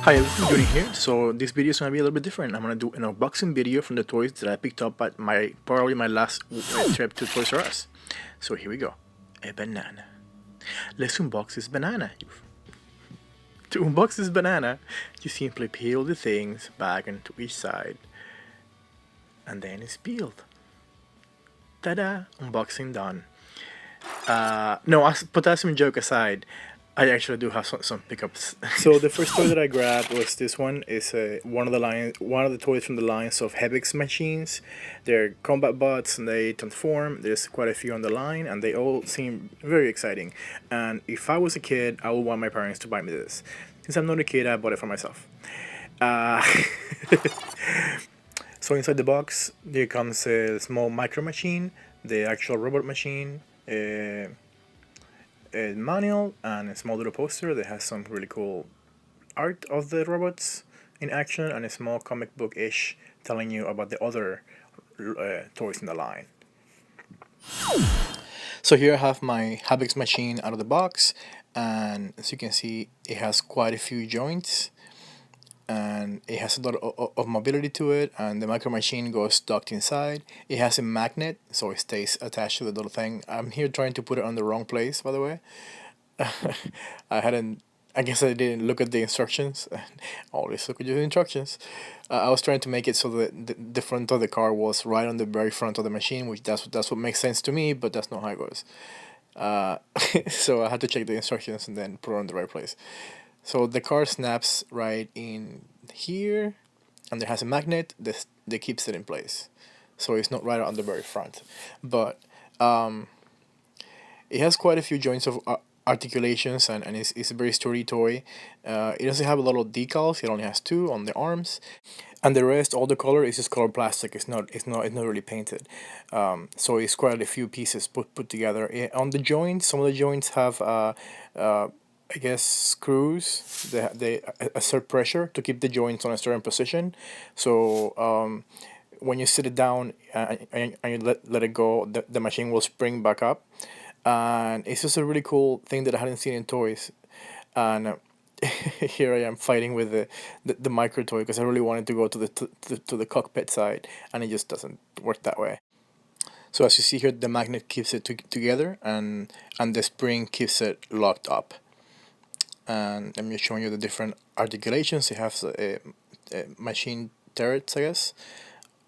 Hi, this is Johnny here. So this video is gonna be a little bit different. I'm gonna do an unboxing video from the toys that I picked up at probably my last trip to Toys R Us. So here we go. A banana. Let's unbox this banana. To unbox this banana, you simply peel the things back into each side, and then it's peeled. Ta-da! Unboxing done. No, potassium joke aside, I actually do have some pickups. So the first toy that I grabbed was this one. It's one of the toys from the lines of Hebix machines. They're combat bots and they transform. There's quite a few on the line, and they all seem very exciting. And if I was a kid, I would want my parents to buy me this. Since I'm not a kid, I bought it for myself. Uh, so inside the box, there comes a small micro machine, the actual robot machine. A manual and a small little poster that has some really cool art of the robots in action and a small comic book-ish telling you about the other toys in the line. So here I have my Habix machine out of the box, and as you can see it has quite a few joints and it has a lot of mobility to it, and the micro machine goes docked inside. It has a magnet so it stays attached to the little thing. I'm here trying to put it on the wrong place, by the way. I guess I didn't look at the instructions. Always look at your instructions. I was trying to make it so that the front of the car was right on the very front of the machine, which that's what makes sense to me, but that's not how it goes. So I had to check the instructions and then put it on the right place. So the car snaps right in here, and there has a magnet that keeps it in place. So it's not right on the very front, but it has quite a few joints of articulations, and it's a very sturdy toy. It doesn't have a lot of decals. It only has two on the arms, and the rest, all the color is just colored plastic. It's not really painted. So it's quite a few pieces put together. On the joints, some of the joints have I guess screws. They assert pressure to keep the joints on a certain position. So when you sit it down and you let it go, the machine will spring back up, and it's just a really cool thing that I hadn't seen in toys. And here I am fighting with the micro toy because I really wanted to go to the cockpit side, and it just doesn't work that way. So as you see here, the magnet keeps it together, and the spring keeps it locked up. And I'm just showing you the different articulations. It has a machine turrets, I guess,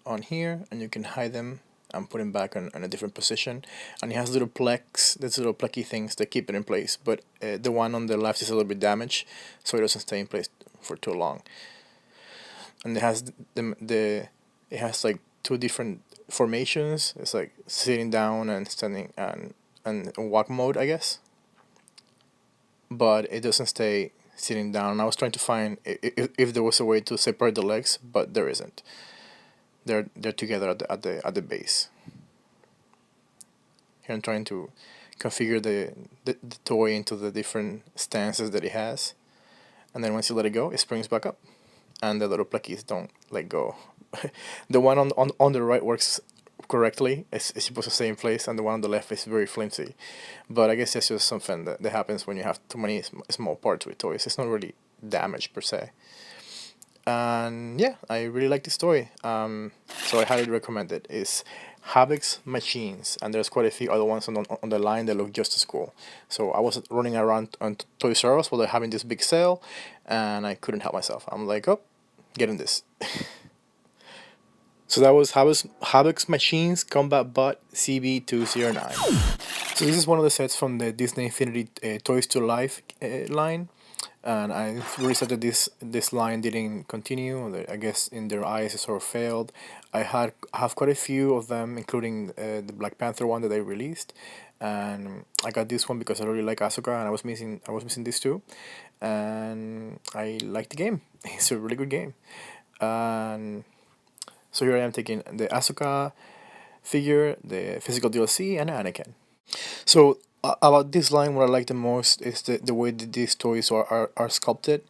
on here, and you can hide them and put them back in a different position. And it has little plex, there's little plecky things that keep it in place, but the one on the left is a little bit damaged, so it doesn't stay in place for too long. And it has it has like two different formations. It's like sitting down and standing and walk mode, I guess, but it doesn't stay sitting down. I was trying to find if there was a way to separate the legs, but there isn't. They're together at the base. Here I'm trying to configure the toy into the different stances that it has, and then once you let it go, it springs back up, and the little pleckies don't let go. The one on the right works correctly. It's supposed to stay in place, and the one on the left is very flimsy. But I guess that's just something that happens when you have too many small parts with toys. It's not really damaged per se. And yeah, I really like this toy. So I highly recommend it. It's Habix Machines, and there's quite a few other ones on the line that look just as cool. So I was running around on Toys R Us while they're having this big sale, and I couldn't help myself. I'm like, oh, getting this. So that was Habix Machines Combat Bot CB209. So this is one of the sets from the Disney Infinity Toys to Life line, and I really sad that this line didn't continue. I guess in their eyes it sort of failed. I have quite a few of them, including the Black Panther one that they released, and I got this one because I really like Asuka, and I was missing this too, and I like the game. It's a really good game, and so here I am taking the Asuka figure, the physical DLC, and Anakin. So about this line, what I like the most is the way that these toys are sculpted.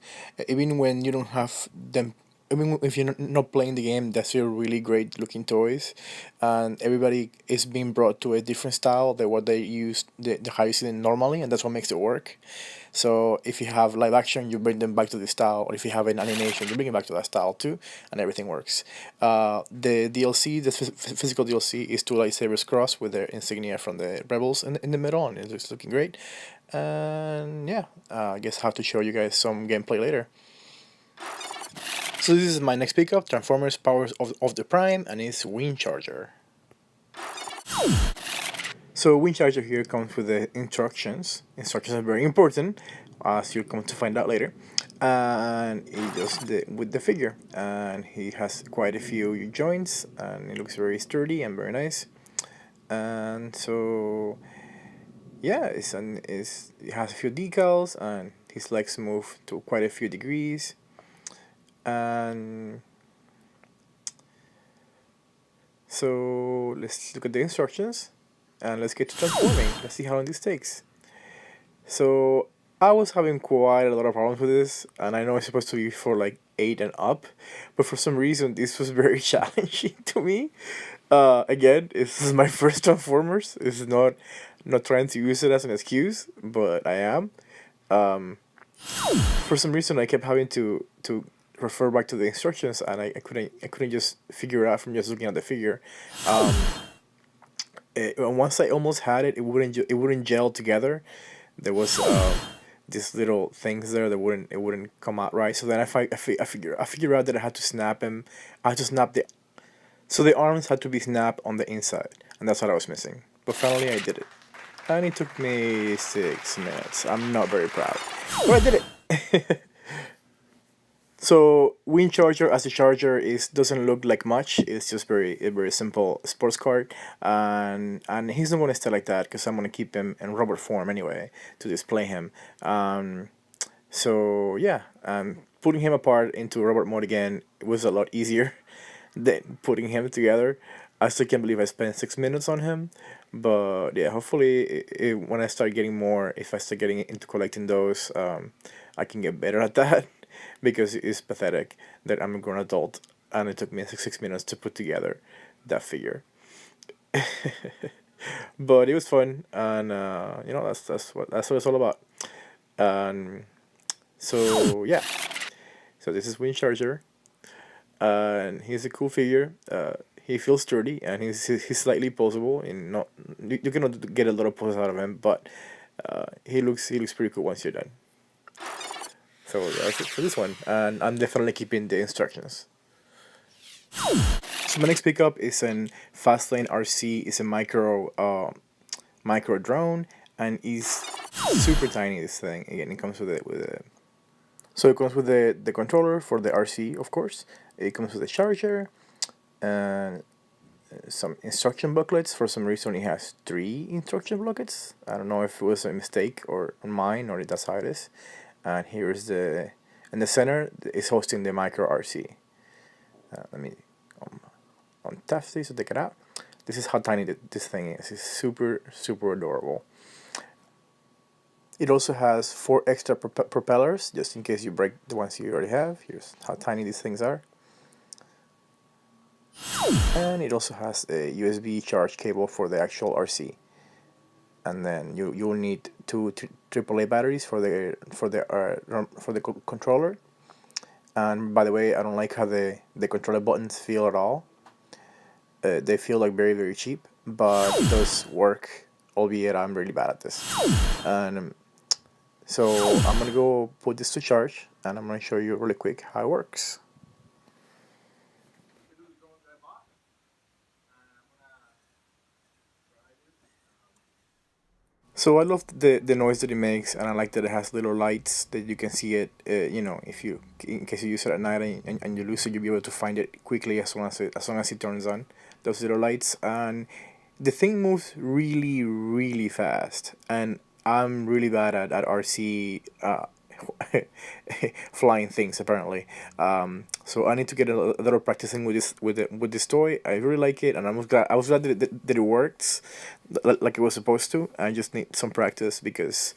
Even when you don't have them, even if you're not playing the game, that's still really great looking toys, and everybody is being brought to a different style than what they use the how you see them normally, and that's what makes it work. So if you have live action, you bring them back to the style, or if you have an animation, you bring it back to that style too, and everything works. The DLC, the physical DLC, is two lightsabers crossed with their insignia from the rebels in the middle, and it looks looking great. And yeah, I guess I have to show you guys some gameplay later. So this is my next pickup, Transformers Powers of the Prime, and it's Wind Charger. So Wind Charger here comes with the instructions. Instructions are very important, as you're going to find out later. And he does with the figure, and he has quite a few joints, and it looks very sturdy and very nice. And so yeah, it has a few decals, and his legs move to quite a few degrees. And so let's look at the instructions, and let's get to transforming. Let's see how long this takes. So I was having quite a lot of problems with this, and I know it's supposed to be for like 8 and up, but for some reason this was very challenging to me. Again, this is my first Transformers. This is not trying to use it as an excuse, but I am. Um, for some reason, I kept having to refer back to the instructions, and I couldn't just figure it out from just looking at the figure. Um, Once I almost had it, it wouldn't gel together. There was these little things there that wouldn't come out right. So then I figured out that I had to snap him. I had to snap the arms had to be snapped on the inside, and that's what I was missing. But finally, I did it, and it took me 6 minutes. I'm not very proud, but I did it. So Wind Charger as a charger is doesn't look like much. It's just a very simple sports car, and he's not gonna stay like that because I'm gonna keep him in robot form anyway to display him. So yeah, putting him apart into robot mode again was a lot easier than putting him together. I still can't believe I spent 6 minutes on him, but yeah, hopefully when I start getting more, if I start getting into collecting those, I can get better at that because it's pathetic that I'm a grown adult and it took me 6 minutes to put together that figure. But it was fun, and that's what it's all about. And so yeah, so this is Wind Charger, and he's a cool figure. He feels sturdy, and he's slightly posable. And not you cannot get a lot of poses out of him, but he looks pretty cool once you're done. So that's it for this one, and I'm definitely keeping the instructions. So my next pickup is an Fastlane RC. It's a micro drone, and is super tiny. This thing again, it comes with a so it comes with the controller for the RC, of course. It comes with a charger and some instruction booklets. For some reason, it has 3 instruction booklets. I don't know if it was a mistake or on mine or that's how it is. And here's in the center is hosting the micro RC. Let me untap this to take it out. This is how tiny this thing is. It's super adorable. It also has 4 extra propellers just in case you break the ones you already have. Here's how tiny these things are. And it also has a USB charge cable for the actual RC. And then you'll need two AAA batteries for the controller. And by the way, I don't like how the controller buttons feel at all. They feel like very cheap, but it does work. Albeit I'm really bad at this. And so I'm gonna go put this to charge, and I'm gonna show you really quick how it works. So I love the noise that it makes, and I like that it has little lights that you can see it. If you in case you use it at night and you lose it, you'll be able to find it quickly as long as it turns on. Those little lights, and the thing moves really fast, and I'm really bad at RC flying things apparently. So I need to get a little practicing with this toy. I really like it, and I was glad that it works like it was supposed to. I just need some practice because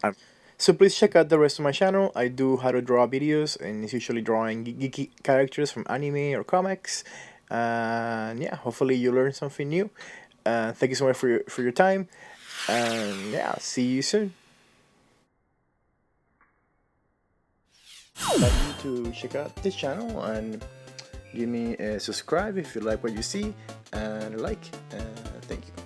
I'm. So please check out the rest of my channel. I do how to draw videos, and it's usually drawing geeky characters from anime or comics. And yeah, hopefully you learn something new. Thank you so much for your time. And yeah, see you soon. I invite you to check out this channel and give me a subscribe if you like what you see, and a like. Thank you.